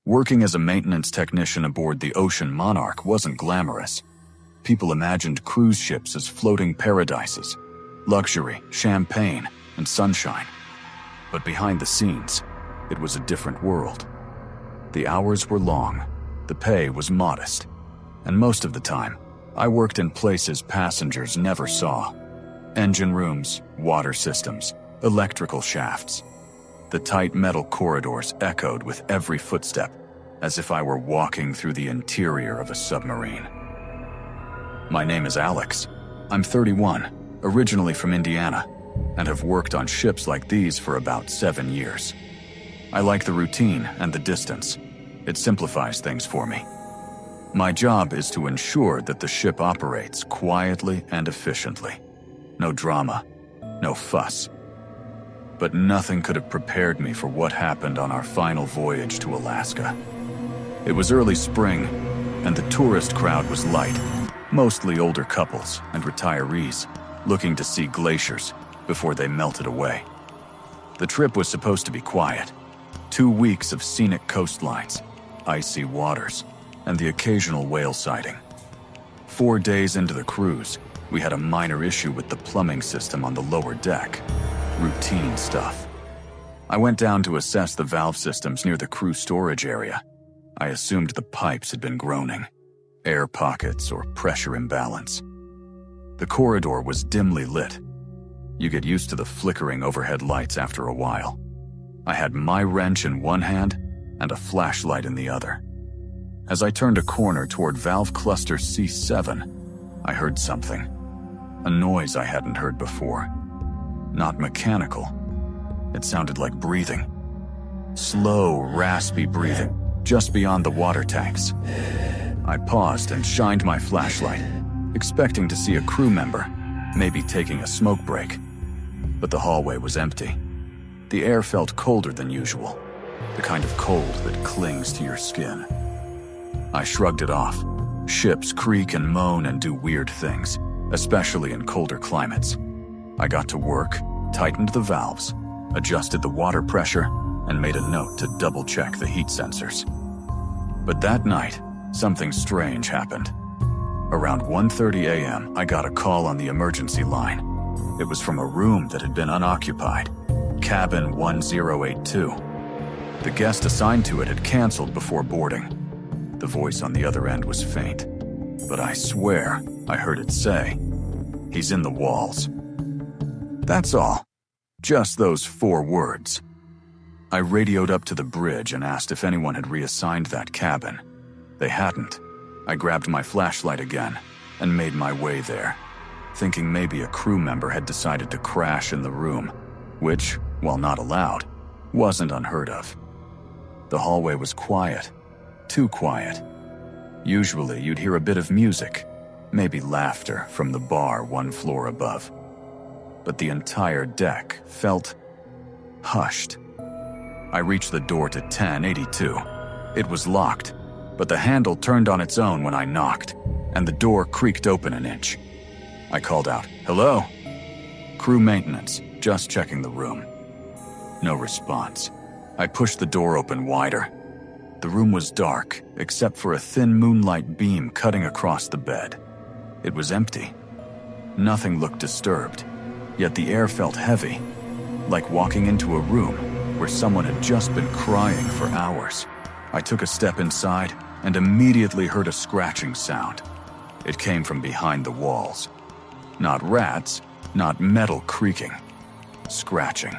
Working as a maintenance technician aboard the Ocean Monarch wasn't glamorous. People imagined cruise ships as floating paradises, luxury, champagne, and sunshine. But behind the scenes, it was a different world. The hours were long, the pay was modest, and most of the time, I worked in places passengers never saw. Engine rooms, water systems, electrical shafts. The tight metal corridors echoed with every footstep, as if I were walking through the interior of a submarine. My name is Alex. I'm 31, originally from Indiana, and have worked on ships like these for about 7 years. I like the routine and the distance. It simplifies things for me. My job is to ensure that the ship operates quietly and efficiently. No drama, no fuss. But nothing could have prepared me for what happened on our final voyage to Alaska. It was early spring, and the tourist crowd was light, mostly older couples and retirees looking to see glaciers before they melted away. The trip was supposed to be quiet. 2 weeks of scenic coastlines, icy waters, and the occasional whale sighting. 4 days into the cruise, we had a minor issue with the plumbing system on the lower deck. Routine stuff. I went down to assess the valve systems near the crew storage area. I assumed the pipes had been groaning, air pockets or pressure imbalance. The corridor was dimly lit. You get used to the flickering overhead lights after a while. I had my wrench in one hand and a flashlight in the other. As I turned a corner toward valve cluster C7, I heard something. A noise I hadn't heard before. Not mechanical. It sounded like breathing. Slow, raspy breathing, just beyond the water tanks. I paused and shined my flashlight, expecting to see a crew member, maybe taking a smoke break. But the hallway was empty. The air felt colder than usual, the kind of cold that clings to your skin. I shrugged it off. Ships creak and moan and do weird things, especially in colder climates. I got to work, tightened the valves, adjusted the water pressure, and made a note to double-check the heat sensors. But that night, something strange happened. Around 1:30 a.m., I got a call on the emergency line. It was from a room that had been unoccupied, cabin 1082. The guest assigned to it had canceled before boarding. The voice on the other end was faint, but I swear I heard it say, "He's in the walls." That's all. Just those 4 words. I radioed up to the bridge and asked if anyone had reassigned that cabin. They hadn't. I grabbed my flashlight again and made my way there, thinking maybe a crew member had decided to crash in the room, which, while not allowed, wasn't unheard of. The hallway was quiet. Too quiet. Usually you'd hear a bit of music, maybe laughter from the bar 1 floor above. But the entire deck felt hushed. I reached the door to 1082. It was locked, but the handle turned on its own when I knocked, and the door creaked open an inch. I called out, "Hello?" "Crew maintenance, just checking the room." No response. I pushed the door open wider. The room was dark, except for a thin moonlight beam cutting across the bed. It was empty. Nothing looked disturbed, yet the air felt heavy, like walking into a room where someone had just been crying for hours. I took a step inside and immediately heard a scratching sound. It came from behind the walls. Not rats, not metal creaking. Scratching.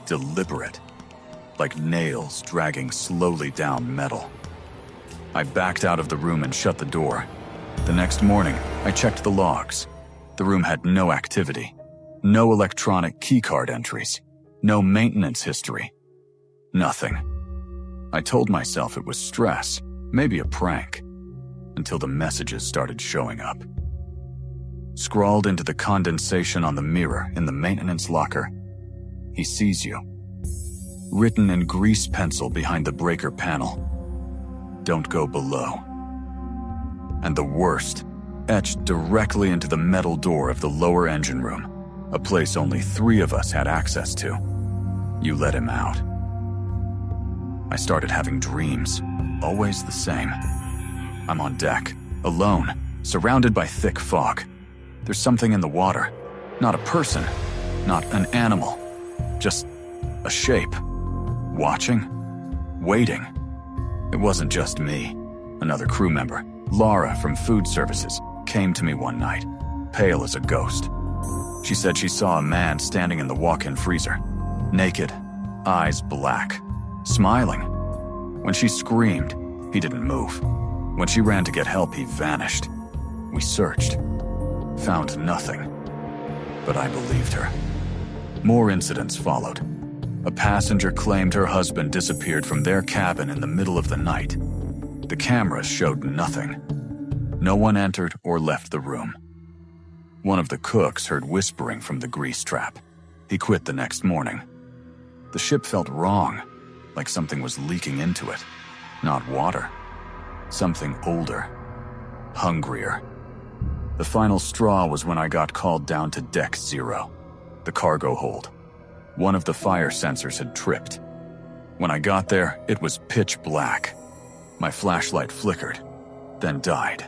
Deliberate. Like nails dragging slowly down metal. I backed out of the room and shut the door. The next morning, I checked the logs. The room had no activity, no electronic keycard entries, no maintenance history. Nothing. I told myself it was stress, maybe a prank, until the messages started showing up. Scrawled into the condensation on the mirror in the maintenance locker, "He sees you." Written in grease pencil behind the breaker panel, "Don't go below." And the worst, etched directly into the metal door of the lower engine room, a place only 3 of us had access to. "You let him out." I started having dreams, always the same. I'm on deck, alone, surrounded by thick fog. There's something in the water. Not a person, not an animal, just a shape. Watching, waiting. It wasn't just me. Another crew member, Laura from Food Services, came to me one night, pale as a ghost. She said she saw a man standing in the walk-in freezer, naked, eyes black, smiling. When she screamed, he didn't move. When she ran to get help, he vanished. We searched, found nothing. But I believed her. More incidents followed. A passenger claimed her husband disappeared from their cabin in the middle of the night. The cameras showed nothing. No one entered or left the room. One of the cooks heard whispering from the grease trap. He quit the next morning. The ship felt wrong, like something was leaking into it. Not water. Something older. Hungrier. The final straw was when I got called down to Deck 0, the cargo hold. One of the fire sensors had tripped. When I got there, it was pitch black. My flashlight flickered, then died.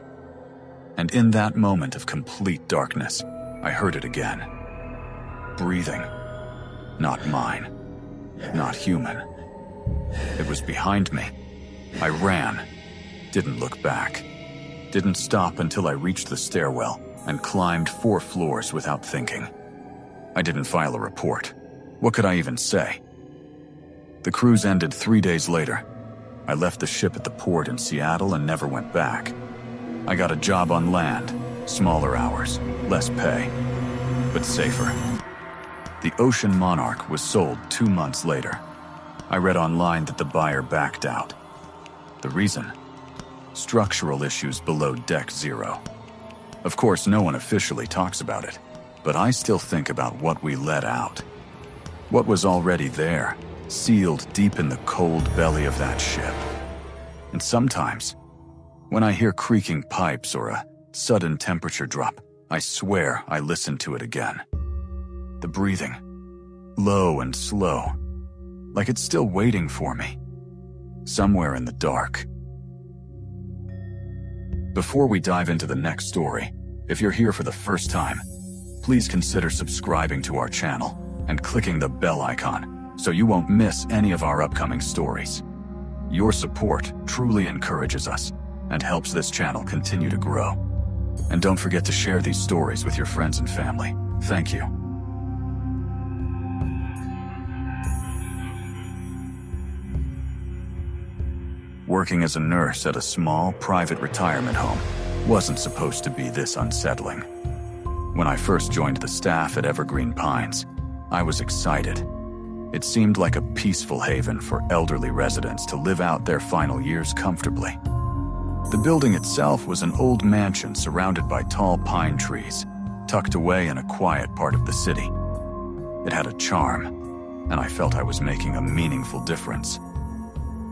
And in that moment of complete darkness, I heard it again. Breathing. Not mine. Not human. It was behind me. I ran. Didn't look back. Didn't stop until I reached the stairwell and climbed 4 floors without thinking. I didn't file a report. What could I even say? The cruise ended 3 days later. I left the ship at the port in Seattle and never went back. I got a job on land, smaller hours, less pay, but safer. The Ocean Monarch was sold 2 months later. I read online that the buyer backed out. The reason? Structural issues below Deck 0. Of course, no one officially talks about it, but I still think about what we let out. What was already there, sealed deep in the cold belly of that ship. And sometimes, when I hear creaking pipes or a sudden temperature drop, I swear I listen to it again. The breathing, low and slow, like it's still waiting for me, somewhere in the dark. Before we dive into the next story, if you're here for the first time, please consider subscribing to our channel and clicking the bell icon so you won't miss any of our upcoming stories. Your support truly encourages us and helps this channel continue to grow. And don't forget to share these stories with your friends and family. Thank you. Working as a nurse at a small, private retirement home wasn't supposed to be this unsettling. When I first joined the staff at Evergreen Pines, I was excited. It seemed like a peaceful haven for elderly residents to live out their final years comfortably. The building itself was an old mansion surrounded by tall pine trees, tucked away in a quiet part of the city. It had a charm, and I felt I was making a meaningful difference.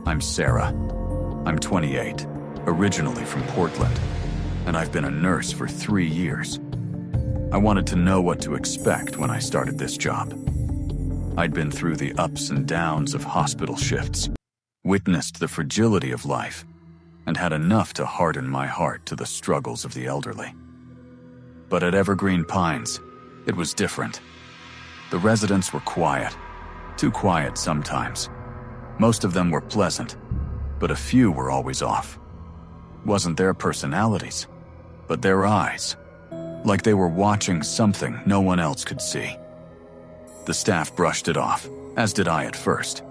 I'm Sarah. I'm 28, originally from Portland, and I've been a nurse for 3 years. I wanted to know what to expect when I started this job. I'd been through the ups and downs of hospital shifts, witnessed the fragility of life, and had enough to harden my heart to the struggles of the elderly. But at Evergreen Pines, it was different. The residents were quiet, too quiet sometimes. Most of them were pleasant, but a few were always off. Wasn't their personalities, but their eyes, like they were watching something no one else could see. The staff brushed it off, as did I at first.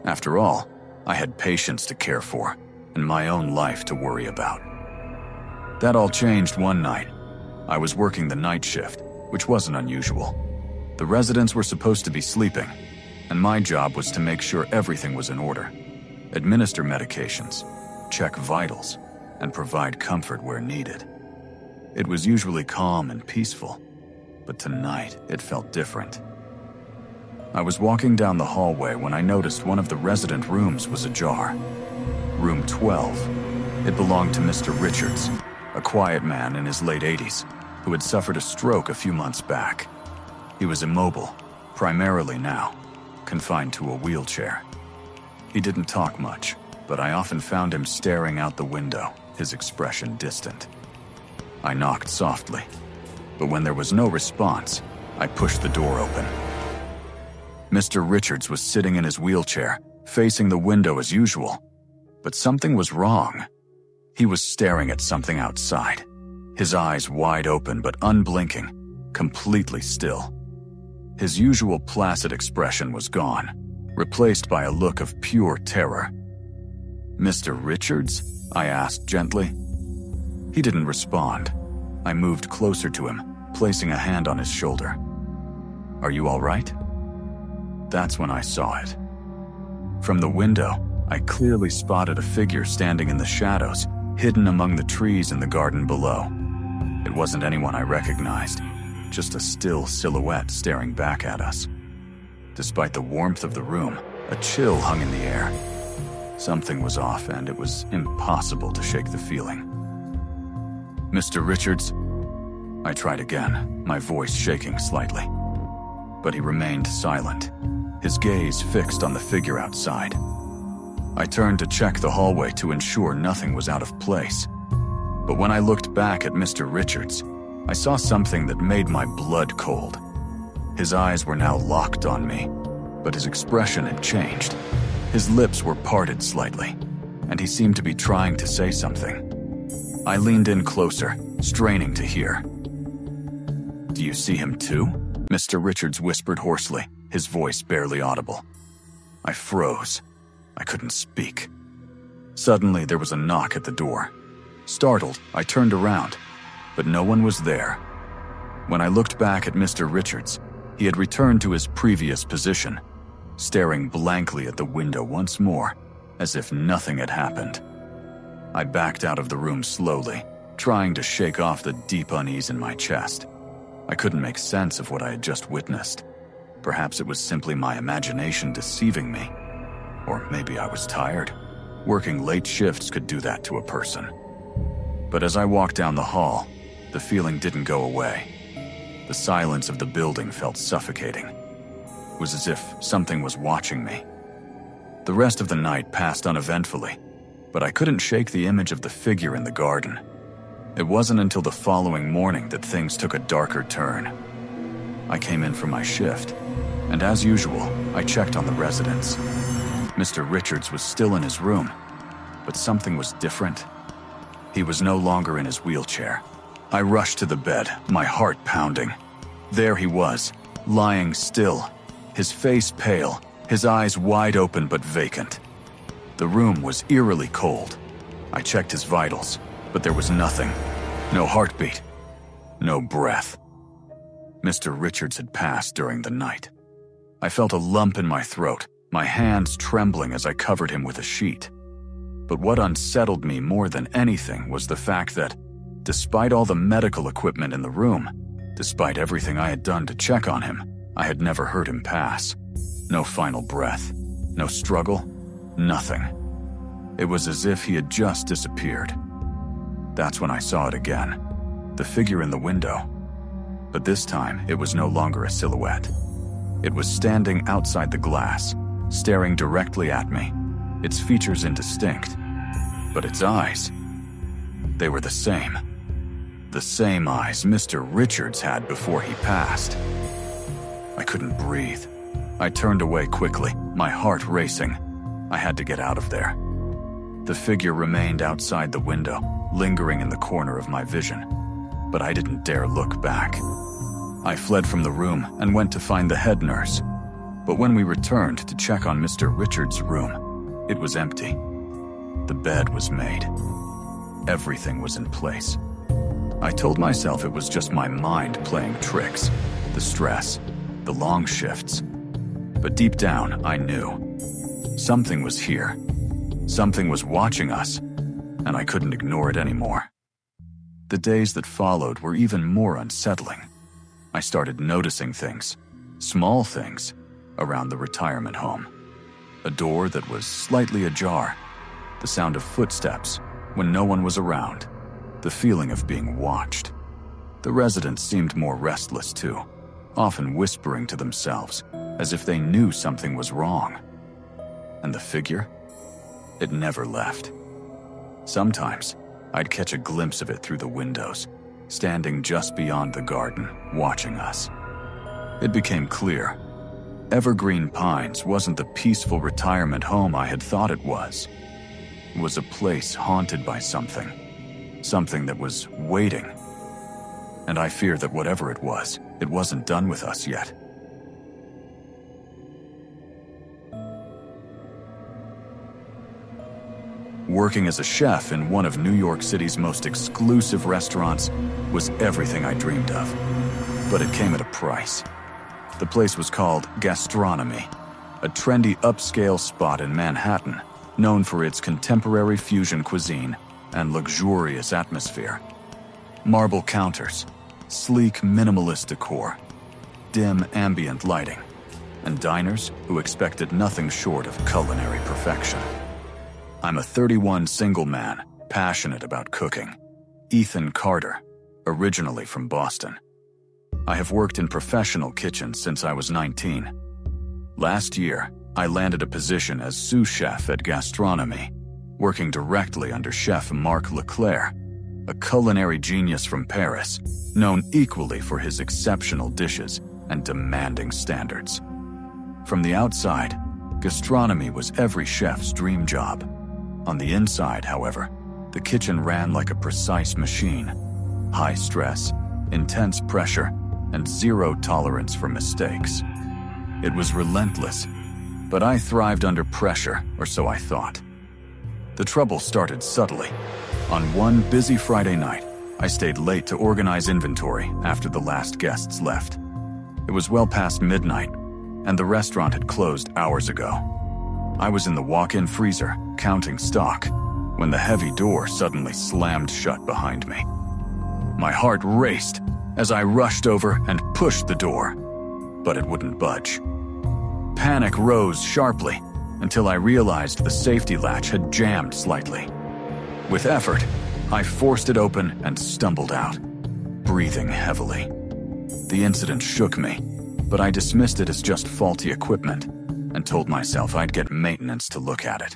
After all, I had patients to care for, and my own life to worry about. That all changed one night. I was working the night shift, which wasn't unusual. The residents were supposed to be sleeping, and my job was to make sure everything was in order. Administer medications, check vitals, and provide comfort where needed. It was usually calm and peaceful, but tonight it felt different. I was walking down the hallway when I noticed one of the resident rooms was ajar. Room 12. It belonged to Mr. Richards, a quiet man in his late 80s, who had suffered a stroke a few months back. He was immobile, primarily now, confined to a wheelchair. He didn't talk much, but I often found him staring out the window, his expression distant. I knocked softly, but when there was no response, I pushed the door open. Mr. Richards was sitting in his wheelchair, facing the window as usual, but something was wrong. He was staring at something outside, his eyes wide open but unblinking, completely still. His usual placid expression was gone, replaced by a look of pure terror. "Mr. Richards?" I asked gently. He didn't respond. I moved closer to him, placing a hand on his shoulder. "Are you all right?" That's when I saw it. From the window, I clearly spotted a figure standing in the shadows, hidden among the trees in the garden below. It wasn't anyone I recognized, just a still silhouette staring back at us. Despite the warmth of the room, a chill hung in the air. Something was off, and it was impossible to shake the feeling. "Mr. Richards?" I tried again, my voice shaking slightly. But he remained silent, his gaze fixed on the figure outside. I turned to check the hallway to ensure nothing was out of place. But when I looked back at Mr. Richards, I saw something that made my blood cold. His eyes were now locked on me, but his expression had changed. His lips were parted slightly, and he seemed to be trying to say something. I leaned in closer, straining to hear. "Do you see him too?" Mr. Richards whispered hoarsely, his voice barely audible. I froze. I couldn't speak. Suddenly, there was a knock at the door. Startled, I turned around, but no one was there. When I looked back at Mr. Richards, he had returned to his previous position, staring blankly at the window once more, as if nothing had happened. I backed out of the room slowly, trying to shake off the deep unease in my chest. I couldn't make sense of what I had just witnessed. Perhaps it was simply my imagination deceiving me. Or maybe I was tired. Working late shifts could do that to a person. But as I walked down the hall, the feeling didn't go away. The silence of the building felt suffocating. It was as if something was watching me. The rest of the night passed uneventfully, but I couldn't shake the image of the figure in the garden. It wasn't until the following morning that things took a darker turn. I came in from my shift, and as usual, I checked on the residents. Mr. Richards was still in his room, but something was different. He was no longer in his wheelchair. I rushed to the bed, my heart pounding. There he was, lying still, his face pale, his eyes wide open but vacant. The room was eerily cold. I checked his vitals, but there was nothing. No heartbeat. No breath. Mr. Richards had passed during the night. I felt a lump in my throat, my hands trembling as I covered him with a sheet. But what unsettled me more than anything was the fact that, despite all the medical equipment in the room, despite everything I had done to check on him, I had never heard him pass. No final breath, no struggle, nothing. It was as if he had just disappeared. That's when I saw it again, the figure in the window. But this time, it was no longer a silhouette. It was standing outside the glass, staring directly at me, its features indistinct. But its eyes, they were the same. The same eyes Mr. Richards had before he passed. I couldn't breathe. I turned away quickly, my heart racing. I had to get out of there. The figure remained outside the window, lingering in the corner of my vision, but I didn't dare look back. I fled from the room and went to find the head nurse. But when we returned to check on Mr. Richards' room, it was empty. The bed was made. Everything was in place. I told myself it was just my mind playing tricks, the stress, the long shifts. But deep down, I knew. Something was here. Something was watching us, and I couldn't ignore it anymore. The days that followed were even more unsettling. I started noticing things, small things, around the retirement home. A door that was slightly ajar, the sound of footsteps when no one was around, the feeling of being watched. The residents seemed more restless too, often whispering to themselves, as if they knew something was wrong. And the figure? It never left. Sometimes, I'd catch a glimpse of it through the windows, standing just beyond the garden, watching us. It became clear. Evergreen Pines wasn't the peaceful retirement home I had thought it was. It was a place haunted by something that was waiting. And I fear that whatever it wasn't done with us yet. Working as a chef in one of New York City's most exclusive restaurants was everything I dreamed of. But it came at a price. The place was called Gastronomy, a trendy upscale spot in Manhattan, known for its contemporary fusion cuisine and luxurious atmosphere. Marble counters, sleek minimalist decor, dim ambient lighting, and diners who expected nothing short of culinary perfection. I'm a 31 single man, passionate about cooking. Ethan Carter, originally from Boston. I have worked in professional kitchens since I was 19. Last year, I landed a position as sous chef at Gastronomy, working directly under Chef Marc Leclerc, a culinary genius from Paris, known equally for his exceptional dishes and demanding standards. From the outside, Gastronomy was every chef's dream job. On the inside, however, the kitchen ran like a precise machine. High stress, intense pressure, and zero tolerance for mistakes. It was relentless, but I thrived under pressure, or so I thought. The trouble started subtly. On one busy Friday night, I stayed late to organize inventory after the last guests left. It was well past midnight, and the restaurant had closed hours ago. I was in the walk-in freezer, counting stock, when the heavy door suddenly slammed shut behind me. My heart raced as I rushed over and pushed the door, but it wouldn't budge. Panic rose sharply until I realized the safety latch had jammed slightly. With effort, I forced it open and stumbled out, breathing heavily. The incident shook me, but I dismissed it as just faulty equipment and told myself I'd get maintenance to look at it.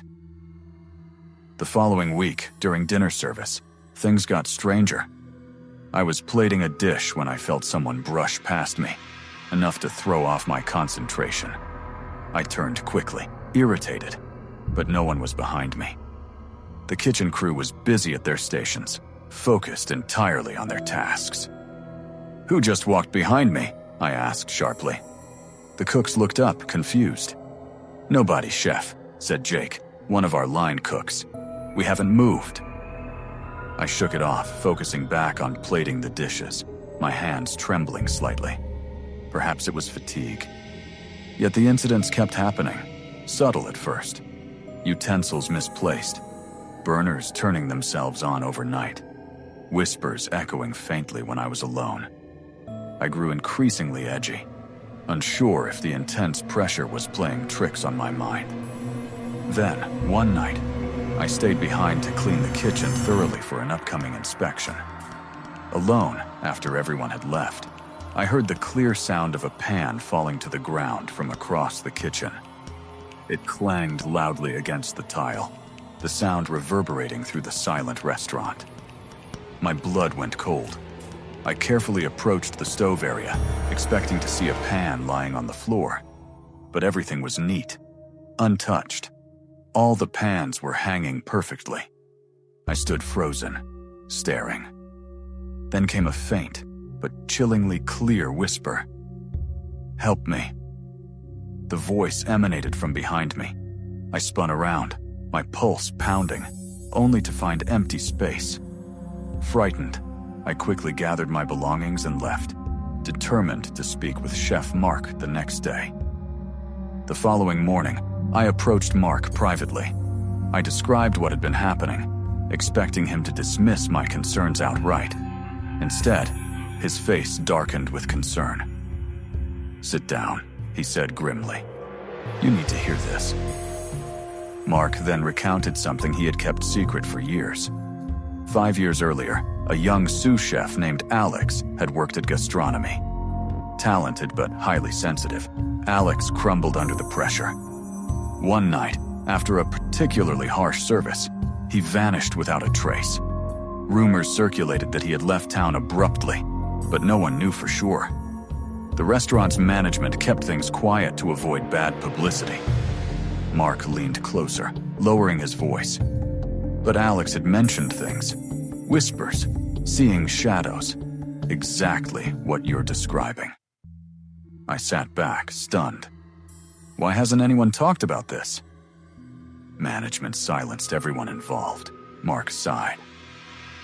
The following week, during dinner service, things got stranger. I was plating a dish when I felt someone brush past me, enough to throw off my concentration. I turned quickly, irritated, but no one was behind me. The kitchen crew was busy at their stations, focused entirely on their tasks. "Who just walked behind me?" I asked sharply. The cooks looked up, confused. "Nobody, chef," said Jake, one of our line cooks. "We haven't moved." I shook it off, focusing back on plating the dishes, my hands trembling slightly. Perhaps it was fatigue. Yet the incidents kept happening, subtle at first. Utensils misplaced, burners turning themselves on overnight, whispers echoing faintly when I was alone. I grew increasingly edgy, unsure if the intense pressure was playing tricks on my mind. Then, one night, I stayed behind to clean the kitchen thoroughly for an upcoming inspection. Alone, after everyone had left, I heard the clear sound of a pan falling to the ground from across the kitchen. It clanged loudly against the tile, the sound reverberating through the silent restaurant. My blood went cold. I carefully approached the stove area, expecting to see a pan lying on the floor. But everything was neat, untouched. All the pans were hanging perfectly. I stood frozen, staring. Then came a faint, but chillingly clear whisper. "Help me." The voice emanated from behind me. I spun around, my pulse pounding, only to find empty space. Frightened, I quickly gathered my belongings and left, determined to speak with Chef Marc the next day. The following morning, I approached Marc privately. I described what had been happening, expecting him to dismiss my concerns outright. Instead, his face darkened with concern. "Sit down," he said grimly. "You need to hear this." Marc then recounted something he had kept secret for years. 5 years earlier, a young sous chef named Alex had worked at Gastronomy. Talented but highly sensitive, Alex crumbled under the pressure. One night, After a particularly harsh service, he vanished without a trace. Rumors circulated that he had left town abruptly, but no one knew for sure. The restaurant's management kept things quiet to avoid bad publicity. Mark leaned closer, lowering his voice. But Alex had mentioned things. Whispers, seeing shadows. Exactly what you're describing. I sat back, stunned. Why hasn't anyone talked about this? Management silenced everyone involved. Mark sighed.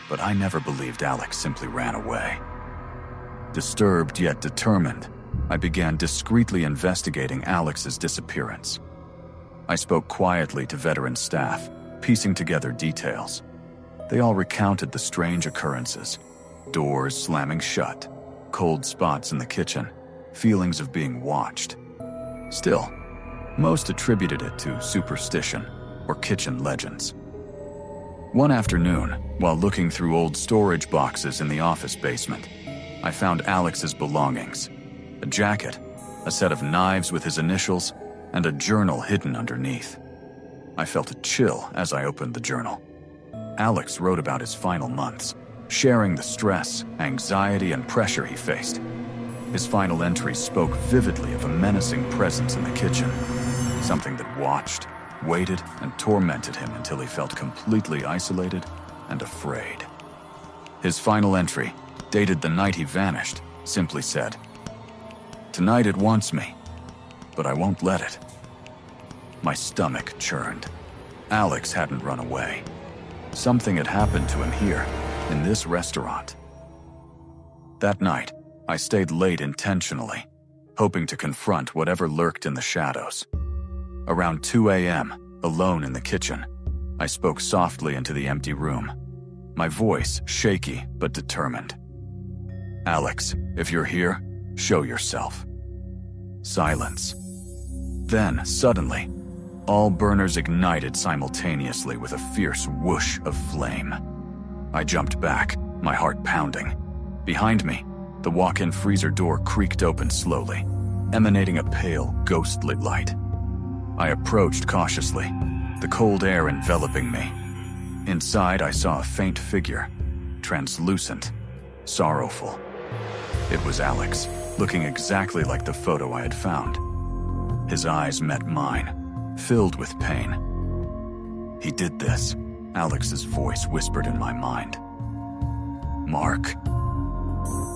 But I never believed Alex simply ran away. Disturbed yet determined, I began discreetly investigating Alex's disappearance. I spoke quietly to veteran staff, piecing together details. They all recounted the strange occurrences. Doors slamming shut, cold spots in the kitchen, feelings of being watched. Still, most attributed it to superstition or kitchen legends. One afternoon, while looking through old storage boxes in the office basement, I found Alex's belongings. A jacket, a set of knives with his initials, and a journal hidden underneath. I felt a chill as I opened the journal. Alex wrote about his final months, sharing the stress, anxiety, and pressure he faced. His final entries spoke vividly of a menacing presence in the kitchen, something that watched, waited, and tormented him until he felt completely isolated and afraid. His final entry, dated the night he vanished, simply said, "Tonight it wants me, but I won't let it." My stomach churned. Alex hadn't run away. Something had happened to him here, in this restaurant. That night, I stayed late intentionally, hoping to confront whatever lurked in the shadows. Around 2 a.m., alone in the kitchen, I spoke softly into the empty room, my voice shaky but determined. "Alex, if you're here, show yourself." Silence. Then, suddenly, all burners ignited simultaneously with a fierce whoosh of flame. I jumped back, my heart pounding. Behind me, the walk-in freezer door creaked open slowly, emanating a pale, ghost-lit light. I approached cautiously, the cold air enveloping me. Inside, I saw a faint figure, translucent, sorrowful. It was Alex, looking exactly like the photo I had found. His eyes met mine, filled with pain. "He did this," Alex's voice whispered in my mind. "Mark."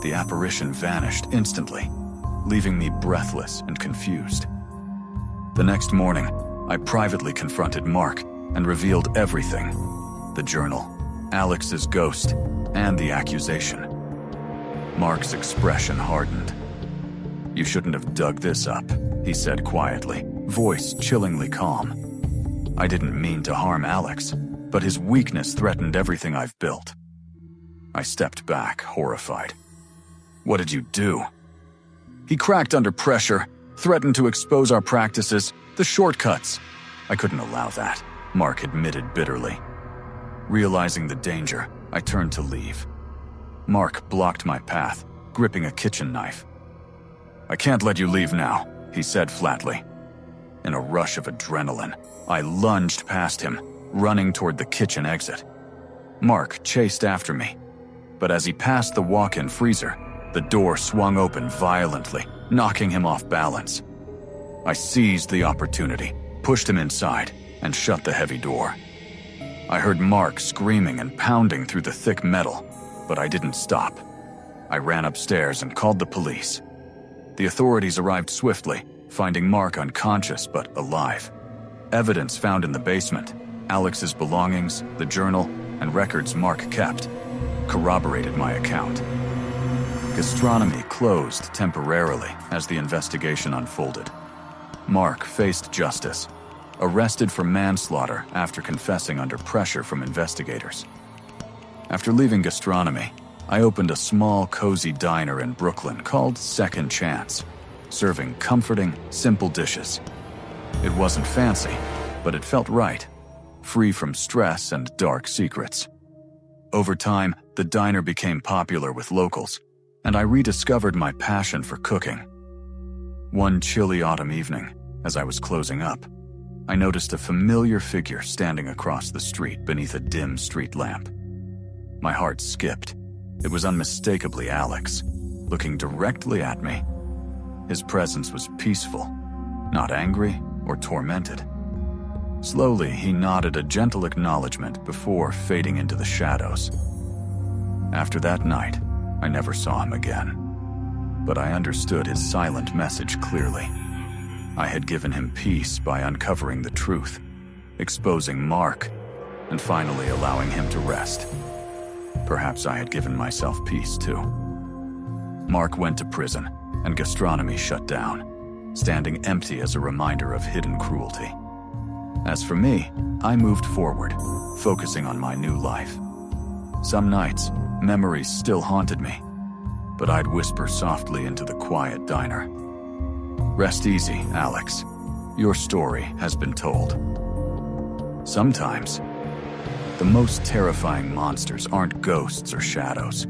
The apparition vanished instantly, leaving me breathless and confused. The next morning, I privately confronted Mark and revealed everything: the journal, Alex's ghost, and the accusation. Mark's expression hardened. "You shouldn't have dug this up," he said quietly, voice chillingly calm. "I didn't mean to harm Alex, but his weakness threatened everything I've built." I stepped back, horrified. "What did you do?" "He cracked under pressure, threatened to expose our practices, the shortcuts." "I couldn't allow that," Mark admitted bitterly. Realizing the danger, I turned to leave. Mark blocked my path, gripping a kitchen knife. "I can't let you leave now," he said flatly. In a rush of adrenaline, I lunged past him, running toward the kitchen exit. Mark chased after me, but as he passed the walk-in freezer, the door swung open violently, knocking him off balance. I seized the opportunity, pushed him inside, and shut the heavy door. I heard Mark screaming and pounding through the thick metal, but I didn't stop. I ran upstairs and called the police. The authorities arrived swiftly, finding Mark unconscious but alive. Evidence found in the basement, Alex's belongings, the journal, and records Mark kept, corroborated my account. Gastronomy closed temporarily as the investigation unfolded. Mark faced justice, arrested for manslaughter after confessing under pressure from investigators. After leaving gastronomy, I opened a small, cozy diner in Brooklyn called Second Chance, serving comforting, simple dishes. It wasn't fancy, but it felt right, free from stress and dark secrets. Over time, the diner became popular with locals, and I rediscovered my passion for cooking. One chilly autumn evening, as I was closing up, I noticed a familiar figure standing across the street beneath a dim street lamp. My heart skipped. It was unmistakably Alex, looking directly at me. His presence was peaceful, not angry or tormented. Slowly, he nodded a gentle acknowledgement before fading into the shadows. After that night, I never saw him again. But I understood his silent message clearly. I had given him peace by uncovering the truth, exposing Mark, and finally allowing him to rest. Perhaps I had given myself peace too. Mark went to prison, and gastronomy shut down, standing empty as a reminder of hidden cruelty. As for me, I moved forward, focusing on my new life. Some nights, memories still haunted me, but I'd whisper softly into the quiet diner. Rest easy, Alex. Your story has been told. Sometimes, the most terrifying monsters aren't ghosts or shadows.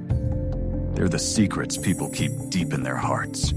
They're the secrets people keep deep in their hearts.